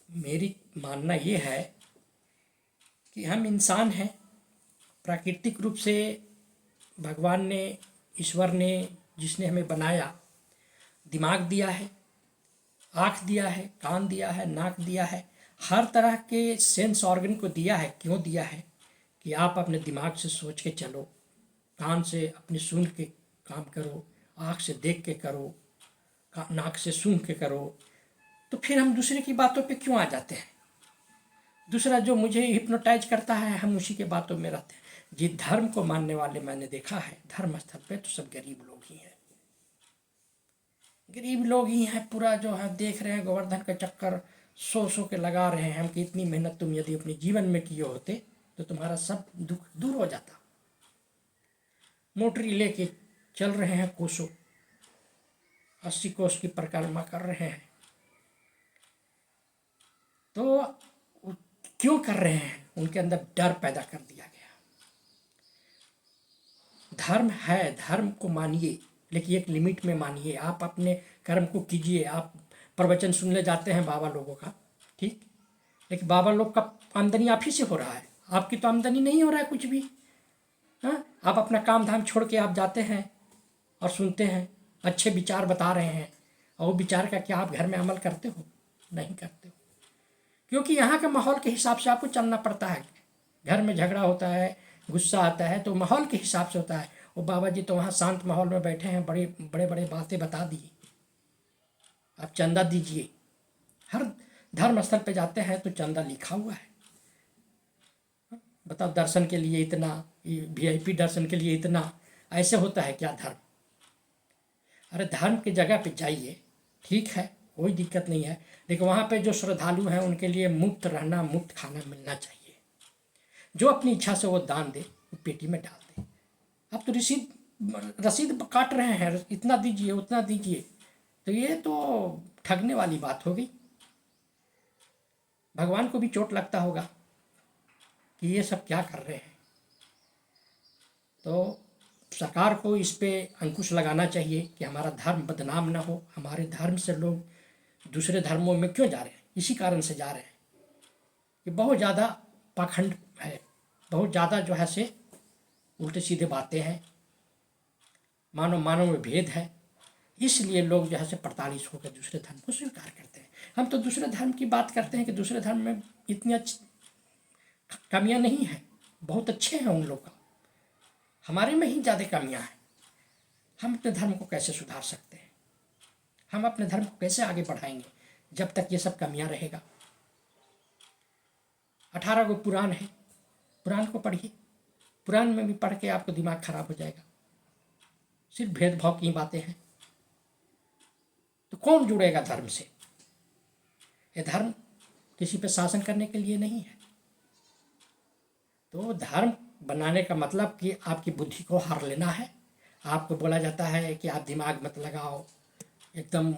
मेरी मानना ये है कि हम इंसान हैं। प्राकृतिक रूप से भगवान ने, ईश्वर ने, जिसने हमें बनाया, दिमाग दिया है, आँख दिया है, कान दिया है, नाक दिया है, हर तरह के सेंस ऑर्गन को दिया है। क्यों दिया है? कि आप अपने दिमाग से सोच के चलो, कान से अपनी सुन के काम करो, आँख से देख के करो, नाक से सूंघ के करो। तो फिर हम दूसरे की बातों पे क्यों आ जाते हैं? दूसरा जो मुझे हिप्नोटाइज करता है, हम उसी के बातों में रहते हैं। जिस धर्म को मानने वाले मैंने देखा है धर्म स्थल पे, तो सब गरीब लोग ही हैं। गरीब लोग ही हैं। पूरा जो है देख रहे हैं गोवर्धन का चक्कर सौ के लगा रहे हैं हम, कि इतनी मेहनत तुम यदि अपने जीवन में किए होते तो तुम्हारा सब दुख दूर हो जाता। मोटरी लेके चल रहे हैं कोसों, 80 कोस की परिक्रमा कर रहे हैं। तो क्यों कर रहे हैं? उनके अंदर डर पैदा कर दिया गया। धर्म है, धर्म को मानिए, लेकिन एक लिमिट में मानिए। आप अपने कर्म को कीजिए। आप प्रवचन सुनने जाते हैं बाबा लोगों का, ठीक, लेकिन बाबा लोग का आमदनी आप ही से हो रहा है, आपकी तो आमदनी नहीं हो रहा है कुछ भी। हाँ, आप अपना काम धाम छोड़ के आप जाते हैं और सुनते हैं, अच्छे विचार बता रहे हैं, और वो विचार का क्या आप घर में अमल करते हो? नहीं करते हो, क्योंकि यहाँ के माहौल के हिसाब से आपको चलना पड़ता है। घर में झगड़ा होता है, गुस्सा आता है, तो माहौल के हिसाब से होता है। वो बाबा जी तो वहाँ शांत माहौल में बैठे हैं, बड़े बड़े बड़े बातें बता दी, आप चंदा दीजिए। हर धर्म स्थल पे जाते हैं तो चंदा लिखा हुआ है। बताओ, दर्शन के लिए इतना, VIP दर्शन के लिए इतना, ऐसे होता है क्या धर्म? अरे धर्म की जगह पे जाइए, ठीक है, कोई दिक्कत नहीं है, लेकिन वहाँ पे जो श्रद्धालु हैं उनके लिए मुफ्त रहना, मुफ्त खाना मिलना चाहिए। जो अपनी इच्छा से वो दान दे, वो पेटी में डाल दे। अब तो रसीद काट रहे हैं, इतना दीजिए, उतना दीजिए, तो ये तो ठगने वाली बात हो गई। भगवान को भी चोट लगता होगा कि ये सब क्या कर रहे हैं। तो सरकार को इस पे अंकुश लगाना चाहिए कि हमारा धर्म बदनाम ना हो। हमारे धर्म से लोग दूसरे धर्मों में क्यों जा रहे हैं? इसी कारण से जा रहे हैं कि बहुत ज़्यादा पाखंड है, बहुत ज़्यादा जो है से उल्टे सीधे बातें हैं, मानव में भेद है। इसलिए लोग जो है से 48 होकर दूसरे धर्म को स्वीकार करते हैं। हम तो दूसरे धर्म की बात करते हैं कि दूसरे धर्म में इतनी अच्छी कमियां नहीं हैं, बहुत अच्छे हैं उन लोग का, हमारे में ही ज़्यादा कमियां हैं। हम अपने धर्म को कैसे सुधार सकते हैं? हम अपने धर्म को कैसे आगे बढ़ाएंगे जब तक ये सब कमियां रहेगा? 18 गो पुराण है, पुराण को पढ़िए। पुराण में भी पढ़ के आपको दिमाग खराब हो जाएगा। सिर्फ भेदभाव की बातें हैं, तो कौन जुड़ेगा धर्म से? ये धर्म किसी पे शासन करने के लिए नहीं है। तो धर्म बनाने का मतलब कि आपकी बुद्धि को हार लेना है। आपको बोला जाता है कि आप दिमाग मत लगाओ, एकदम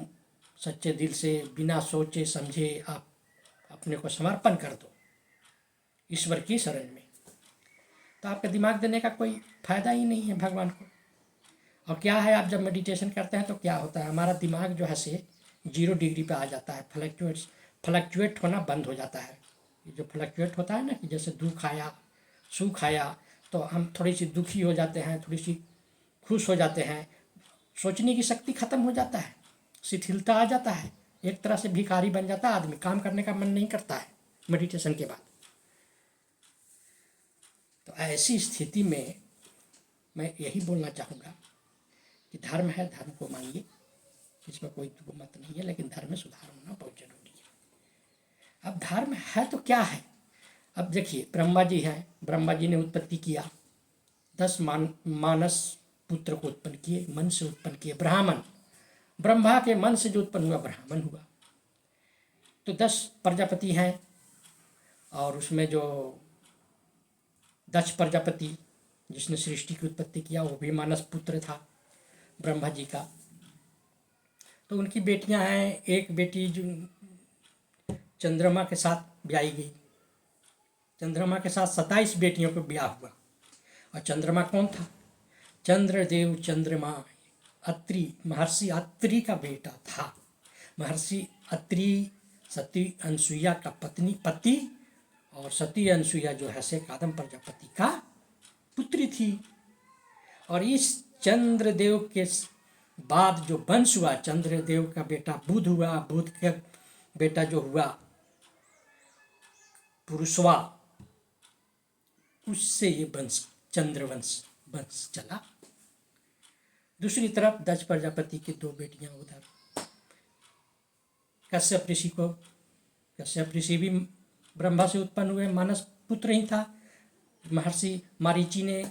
सच्चे दिल से बिना सोचे समझे आप अपने को समर्पण कर दो ईश्वर की शरण में। तो आपका दिमाग देने का कोई फायदा ही नहीं है भगवान को। और क्या है, आप जब मेडिटेशन करते हैं तो क्या होता है, हमारा दिमाग जो है से 0 डिग्री पे आ जाता है, फ्लक्चुएट होना बंद हो जाता है। ये जो फ्लक्चुएट होता है ना, कि जैसे दुख आया, सुख आया, तो हम थोड़ी सी दुखी हो जाते हैं, थोड़ी सी खुश हो जाते हैं, सोचने की शक्ति खत्म हो जाता है, शिथिलता आ जाता है, एक तरह से भिखारी बन जाता है आदमी, काम करने का मन नहीं करता है मेडिटेशन के बाद। तो ऐसी स्थिति में मैं यही बोलना चाहूँगा कि धर्म है, धर्म को मानिए, इसमें कोई मत नहीं है, लेकिन धर्म में सुधार होना बहुत जरूरी है। अब धर्म है तो क्या है? अब देखिए, ब्रह्मा जी हैं, ब्रह्मा जी ने उत्पत्ति किया, 10 मानस पुत्र को उत्पन्न किए, मन से उत्पन्न किए, ब्राह्मण, ब्रह्मा के मन से जो उत्पन्न हुआ ब्राह्मण हुआ। तो 10 प्रजापति हैं, और उसमें जो दक्ष प्रजापति जिसने सृष्टि की उत्पत्ति किया, वो भी मानस पुत्र था ब्रह्मा जी का। तो उनकी बेटियां हैं, एक बेटी जो चंद्रमा के साथ ब्याही गई, चंद्रमा के साथ 27 बेटियों को ब्याह हुआ। और चंद्रमा कौन था? चंद्रदेव, चंद्रमा, अत्रि, महर्षि अत्रि का बेटा था। महर्षि अत्रि सती अनसुईया का पति, और सती अनसुईया जो है से कादम प्रजापति का पुत्री थी। और इस चंद्रदेव के बाद जो वंश हुआ, चंद्रदेव का बेटा बुध हुआ, बुध का बेटा जो हुआ पुरुषवा, उससे ये वंश चंद्रवंश वंश चला। दूसरी तरफ दक्ष प्रजापति की दो बेटियां उधर, कश्यप ऋषि भी ब्रह्मा से उत्पन्न हुए, मानस पुत्र ही था। महर्षि मारीची ने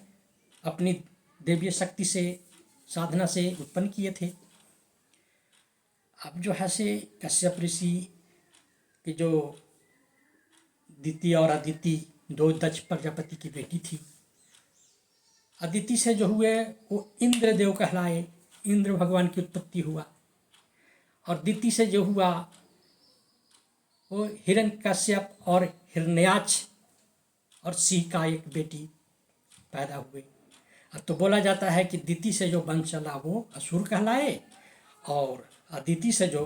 अपनी देवीय शक्ति से, साधना से उत्पन्न किए थे। अब जो है से कश्यप ऋषि की जो दिति और अदिति दो दक्ष प्रजापति की बेटी थी। अदिति से जो हुए वो इंद्रदेव कहलाए, इंद्र भगवान की उत्पत्ति हुआ। और दिति से जो हुआ वो हिरण्यकश्यप और हिरण्याक्ष और सिंह का एक बेटी पैदा हुए। अब तो बोला जाता है कि दिति से जो वंश चला वो असुर कहलाए, और अदिति से जो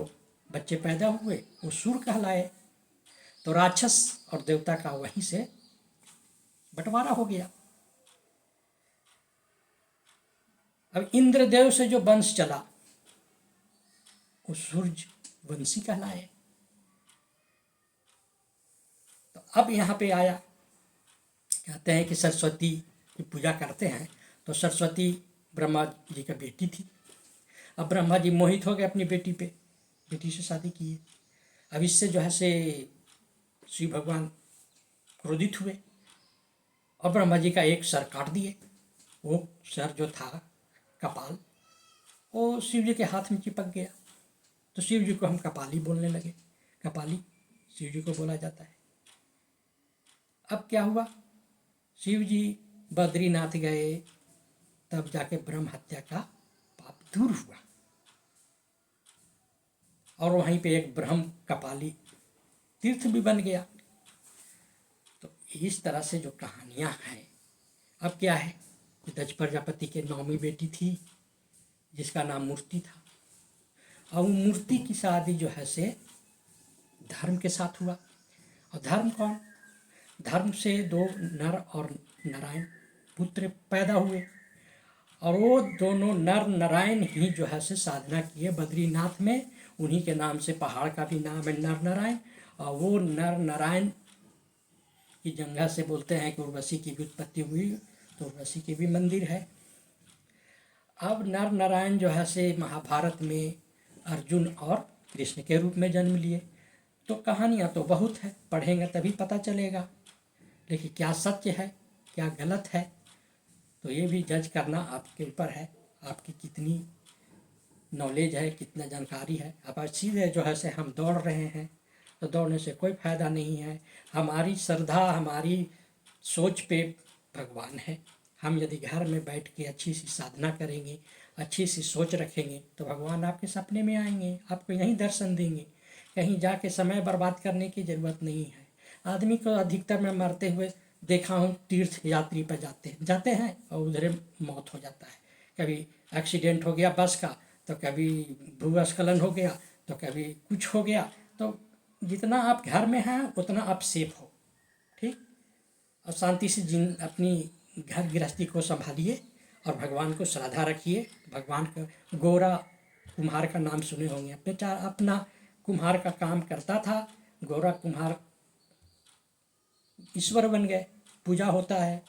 बच्चे पैदा हुए वो सुर कहलाए। तो राक्षस और देवता का वहीं से बंटवारा हो गया। अब इंद्रदेव से जो वंश चला वो सूर्य वंशी कहलाए। तो अब यहाँ पे आया, कहते हैं कि सरस्वती की पूजा करते हैं, तो सरस्वती ब्रह्मा जी का बेटी थी। अब ब्रह्मा जी मोहित हो गए अपनी बेटी से शादी किए। अब इससे जो है से शिव भगवान क्रोधित हुए और ब्रह्मा जी का एक सर काट दिए। वो सर जो था कपाल, वो शिव जी के हाथ में चिपक गया। तो शिव जी को हम कपाली बोलने लगे। कपाली शिव जी को बोला जाता है। अब क्या हुआ, शिव जी बद्रीनाथ गए, तब जाके ब्रह्म हत्या का पाप दूर हुआ। और वहीं पे एक ब्रह्म कपाली तीर्थ भी बन गया। तो इस तरह से जो कहानियां हैं। अब क्या है, दक्ष प्रजापति के 9वीं बेटी थी जिसका नाम मूर्ति था। और वो मूर्ति की शादी जो है से धर्म के साथ हुआ। और धर्म कौन, धर्म से 2 नर और नारायण पुत्र पैदा हुए। और वो दोनों नर नारायण ही जो है से साधना किए बद्रीनाथ में। उन्हीं के नाम से पहाड़ का भी नाम है नर नारायण। और वो नर नारायण की जगह से बोलते हैं कि उर्वशी की भी उत्पत्ति हुई, तो उर्वशी की भी मंदिर है। अब नर नारायण जो है से महाभारत में अर्जुन और कृष्ण के रूप में जन्म लिए। तो कहानियाँ तो बहुत है, पढ़ेंगे तभी पता चलेगा। लेकिन क्या सत्य है क्या गलत है, तो ये भी जज करना आपके ऊपर है, आपकी कितनी नॉलेज है, कितना जानकारी है। अब सीधे जो है से हम दौड़ रहे हैं, तो दौड़ने से कोई फ़ायदा नहीं है। हमारी श्रद्धा, हमारी सोच पे भगवान है। हम यदि घर में बैठ के अच्छी सी साधना करेंगे, अच्छी सी सोच रखेंगे, तो भगवान आपके सपने में आएंगे, आपको यहीं दर्शन देंगे। कहीं जाके समय बर्बाद करने की ज़रूरत नहीं है। आदमी को अधिकतर मैं मरते हुए देखा हूँ, तीर्थ यात्री पर जाते हैं और उधर मौत हो जाता है। कभी एक्सीडेंट हो गया बस का, तो कभी भूस्खलन हो गया, तो कभी कुछ हो गया। तो जितना आप घर में हैं उतना आप सेफ हो, ठीक। और शांति से अपनी घर गृहस्थी को संभालिए और भगवान को श्रद्धा रखिए। भगवान का गोरा कुम्हार का नाम सुने होंगे, बेचारा अपना कुम्हार का काम करता था। गोरा कुम्हार ईश्वर बन गए, पूजा होता है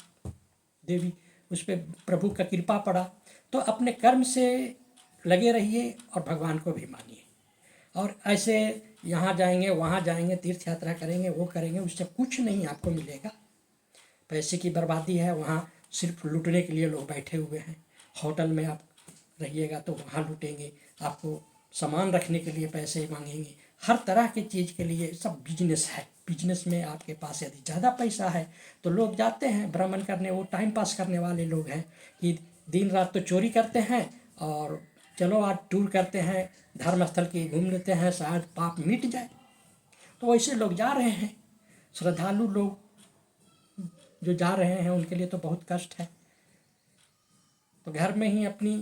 देवी, उस पर प्रभु का कृपा पड़ा। तो अपने कर्म से लगे रहिए और भगवान को भी मानिए। और ऐसे यहाँ जाएंगे वहाँ जाएंगे, तीर्थ यात्रा करेंगे, वो करेंगे, उससे कुछ नहीं आपको मिलेगा। पैसे की बर्बादी है, वहाँ सिर्फ लूटने के लिए लोग बैठे हुए हैं। होटल में आप रहिएगा तो वहाँ लूटेंगे, आपको सामान रखने के लिए पैसे मांगेंगे, हर तरह की चीज़ के लिए सब बिजनेस है। बिजनेस में आपके पास यदि ज़्यादा पैसा है तो लोग जाते हैं भ्रमण करने, वो टाइम पास करने वाले लोग हैं कि दिन रात तो चोरी करते हैं और चलो आज टूर करते हैं, धर्म स्थल की घूम लेते हैं, शायद पाप मिट जाए। तो वैसे लोग जा रहे हैं, श्रद्धालु लोग जो जा रहे हैं उनके लिए तो बहुत कष्ट है। तो घर में ही अपनी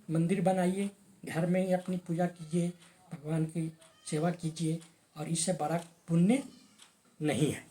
मंदिर बनाइए, घर में ही अपनी पूजा कीजिए, भगवान की सेवा कीजिए और इससे बड़ा पुण्य नहीं है।